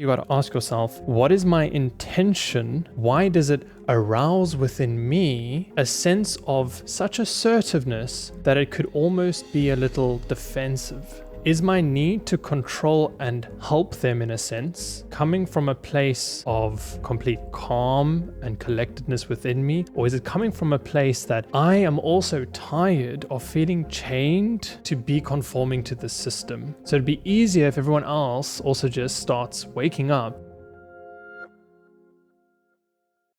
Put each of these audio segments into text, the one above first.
You got to ask yourself, what is my intention? Why does it arouse within me a sense of such assertiveness that it could almost be a little defensive? Is my need to control and help them, in a sense, coming from a place of complete calm and collectedness within me? Or is it coming from a place that I am also tired of feeling chained to be conforming to the system? So it'd be easier if everyone else also just starts waking up.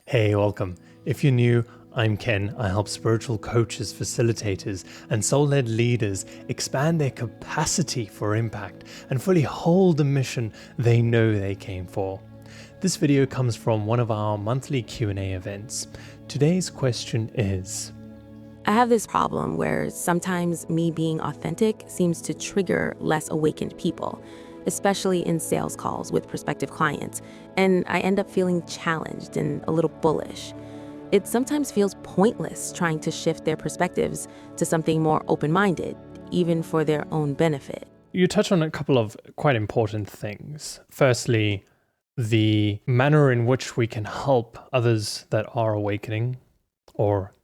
Hey, welcome. If you're new, I'm Ken. I help spiritual coaches, facilitators, and soul-led leaders expand their capacity for impact and fully hold the mission they know they came for. This video comes from one of our monthly Q&A events. Today's question is: I have this problem where sometimes me being authentic seems to trigger less awakened people, especially in sales calls with prospective clients, and I end up feeling challenged and a little bullish. It sometimes feels pointless trying to shift their perspectives to something more open-minded, even for their own benefit. You touch on a couple of quite important things. Firstly, the manner in which we can help others that are awakening or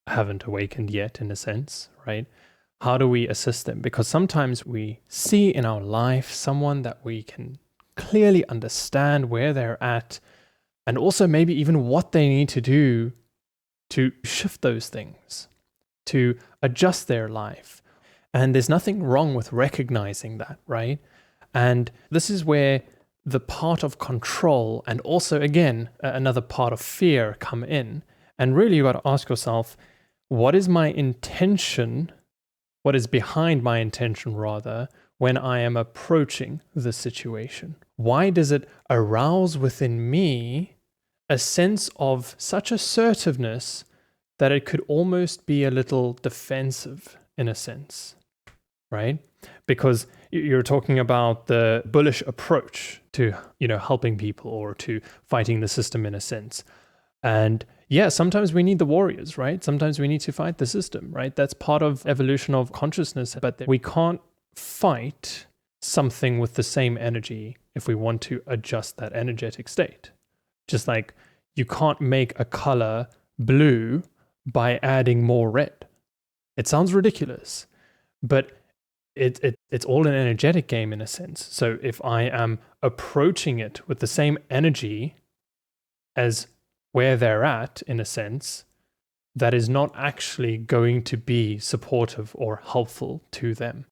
haven't awakened yet, in a sense, right? How do we assist them? Because sometimes we see in our life someone that we can clearly understand where they're at, and also maybe even what they need to do to shift those things, to adjust their life. And there's nothing wrong with recognizing that, right? And this is where the part of control and also, again, another part of fear come in. And really, you got to ask yourself, what is my intention? What is behind my intention, rather, when I am approaching the situation? Why does it arouse within me a sense of such assertiveness that it could almost be a little defensive, in a sense, right? Because you're talking about the bullish approach to, helping people or to fighting the system, in a sense. And yeah, sometimes we need the warriors, right? Sometimes we need to fight the system, right? That's part of evolution of consciousness, but we can't fight something with the same energy if we want to adjust that energetic state. Just like you can't make a color blue by adding more red. It sounds ridiculous, but it's all an energetic game, in a sense. So if I am approaching it with the same energy as where they're at, in a sense, that is not actually going to be supportive or helpful to them.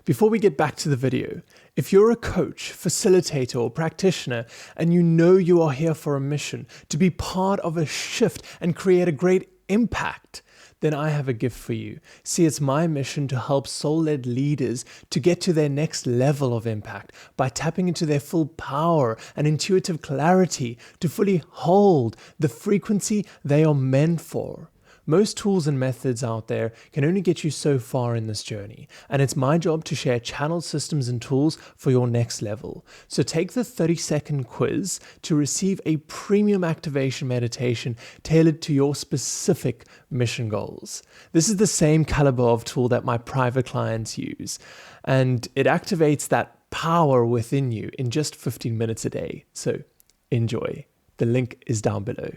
Before we get back to the video, if you're a coach, facilitator, or practitioner, and you know you are here for a mission, to be part of a shift and create a great impact, then I have a gift for you. See, it's my mission to help soul-led leaders to get to their next level of impact by tapping into their full power and intuitive clarity to fully hold the frequency they are meant for. Most tools and methods out there can only get you so far in this journey, and it's my job to share channel systems and tools for your next level. So take the 30-second quiz to receive a premium activation meditation tailored to your specific mission goals. This is the same caliber of tool that my private clients use, and it activates that power within you in just 15 minutes a day. So enjoy. The link is down below.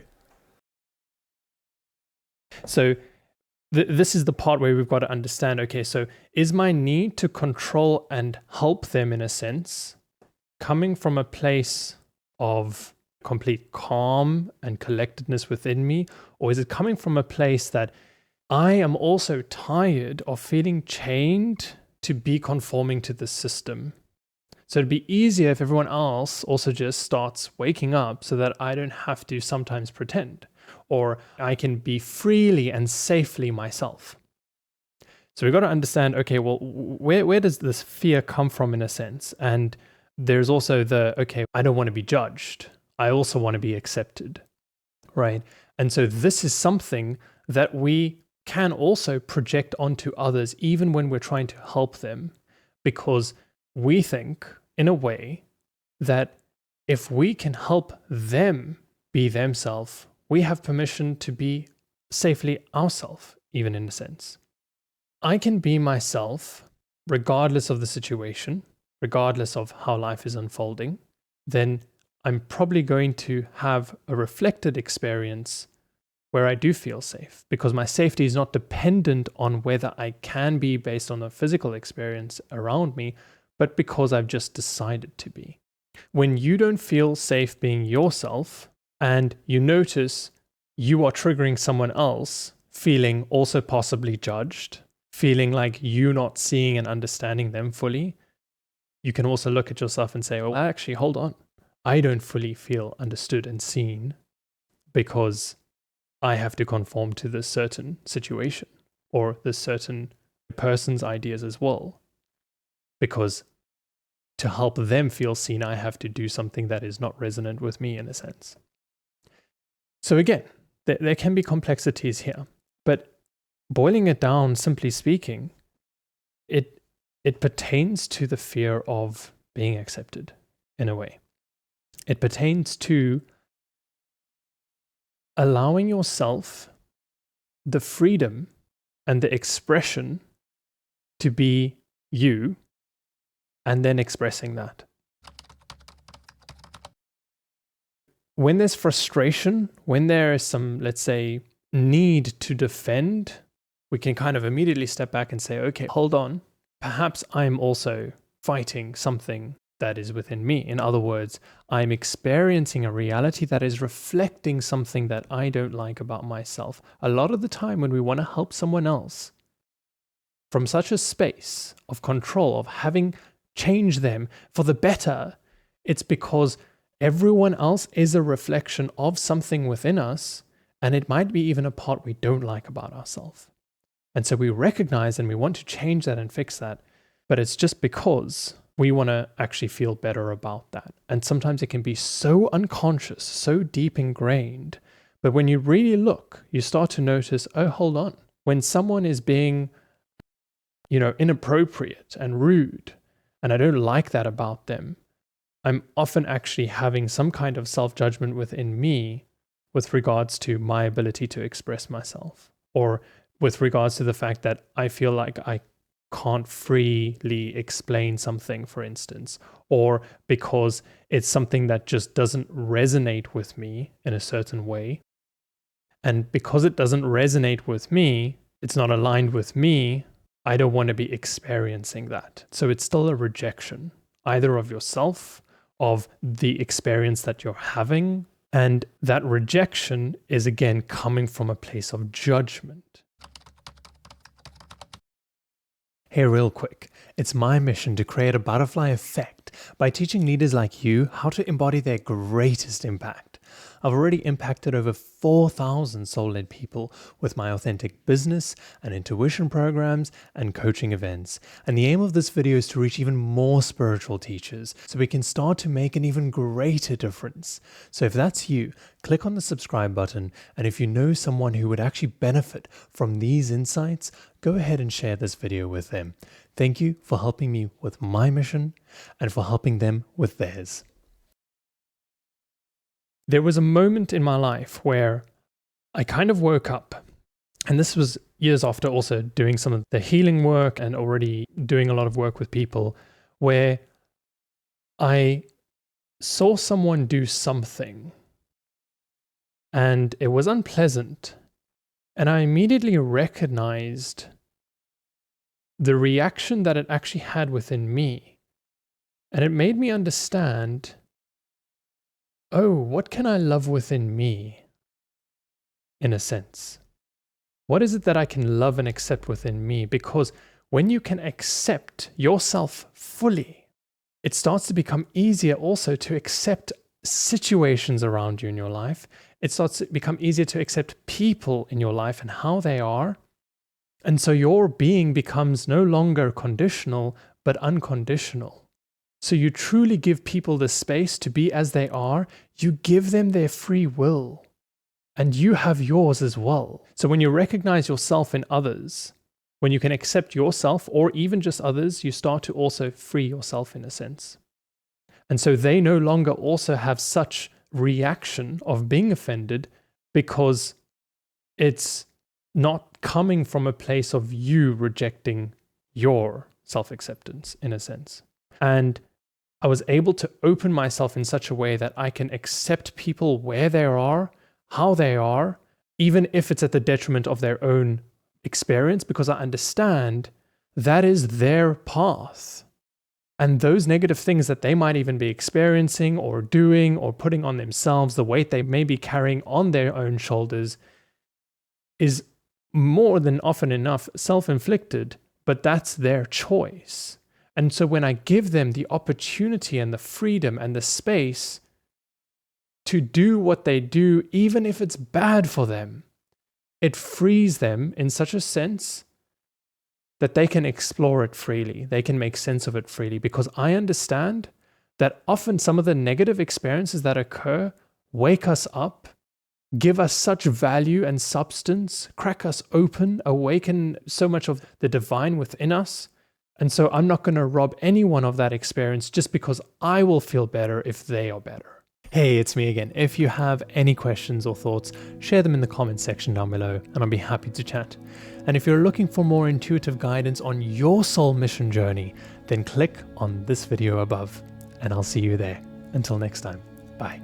So this is the part where we've got to understand, okay, so is my need to control and help them, in a sense, coming from a place of complete calm and collectedness within me? Or is it coming from a place that I am also tired of feeling chained to be conforming to the system? So it'd be easier if everyone else also just starts waking up so that I don't have to sometimes pretend, or I can be freely and safely myself. So we've got to understand, okay, well, where does this fear come from, in a sense? And there's also okay, I don't want to be judged. I also want to be accepted, right? And so this is something that we can also project onto others, even when we're trying to help them, because we think, in a way, that if we can help them be themselves, we have permission to be safely ourselves, even in a sense. I can be myself regardless of the situation, regardless of how life is unfolding, then I'm probably going to have a reflected experience where I do feel safe, because my safety is not dependent on whether I can be based on a physical experience around me, but because I've just decided to be. When you don't feel safe being yourself and you notice you are triggering someone else, feeling also possibly judged, feeling like you're not seeing and understanding them fully, you can also look at yourself and say, well, actually, hold on. I don't fully feel understood and seen because I have to conform to this certain situation or this certain person's ideas as well. Because to help them feel seen, I have to do something that is not resonant with me in a sense. So again, there can be complexities here, but boiling it down, simply speaking, it pertains to the fear of being accepted in a way. It pertains to allowing yourself the freedom and the expression to be you, and then expressing that. When there's frustration, when there is some, let's say, need to defend, we can kind of immediately step back and say, okay, hold on. Perhaps I'm also fighting something that is within me. In other words, I'm experiencing a reality that is reflecting something that I don't like about myself. A lot of the time when we want to help someone else from such a space of control, of having changed them for the better, it's because everyone else is a reflection of something within us, and it might be even a part we don't like about ourselves. And so we recognize and we want to change that and fix that, but it's just because we want to actually feel better about that. And sometimes it can be so unconscious, so deep ingrained, but when you really look, you start to notice, oh, hold on. When someone is being, inappropriate and rude, and I don't like that about them, I'm often actually having some kind of self-judgment within me with regards to my ability to express myself, or with regards to the fact that I feel like I can't freely explain something, for instance, or because it's something that just doesn't resonate with me in a certain way. And because it doesn't resonate with me, it's not aligned with me, I don't want to be experiencing that. So it's still a rejection, either of yourself, of the experience that you're having. And that rejection is again coming from a place of judgment. Hey, real quick, it's my mission to create a butterfly effect by teaching leaders like you how to embody their greatest impact. I've already impacted over 4,000 soul-led people with my authentic business and intuition programs and coaching events. And the aim of this video is to reach even more spiritual teachers so we can start to make an even greater difference. So if that's you, click on the subscribe button. And if you know someone who would actually benefit from these insights, go ahead and share this video with them. Thank you for helping me with my mission and for helping them with theirs. There was a moment in my life where I kind of woke up, and this was years after also doing some of the healing work and already doing a lot of work with people, where I saw someone do something and it was unpleasant. And I immediately recognized the reaction that it actually had within me. And it made me understand, oh, what can I love within me, in a sense? What is it that I can love and accept within me? Because when you can accept yourself fully, it starts to become easier also to accept situations around you in your life. It starts to become easier to accept people in your life and how they are. And so your being becomes no longer conditional, but unconditional. So you truly give people the space to be as they are. You give them their free will. And you have yours as well. So when you recognize yourself in others, when you can accept yourself or even just others, you start to also free yourself in a sense. And so they no longer also have such reaction of being offended because it's not coming from a place of you rejecting your self-acceptance in a sense. And I was able to open myself in such a way that I can accept people where they are, how they are, even if it's at the detriment of their own experience, because I understand that is their path. And those negative things that they might even be experiencing or doing or putting on themselves, the weight they may be carrying on their own shoulders, is more than often enough self-inflicted, but that's their choice. And so when I give them the opportunity and the freedom and the space to do what they do, even if it's bad for them, it frees them in such a sense that they can explore it freely. They can make sense of it freely, because I understand that often some of the negative experiences that occur wake us up, give us such value and substance, crack us open, awaken so much of the divine within us. And so I'm not going to rob anyone of that experience just because I will feel better if they are better. Hey, it's me again. If you have any questions or thoughts, share them in the comments section down below and I'll be happy to chat. And if you're looking for more intuitive guidance on your soul mission journey, then click on this video above and I'll see you there. Until next time, bye.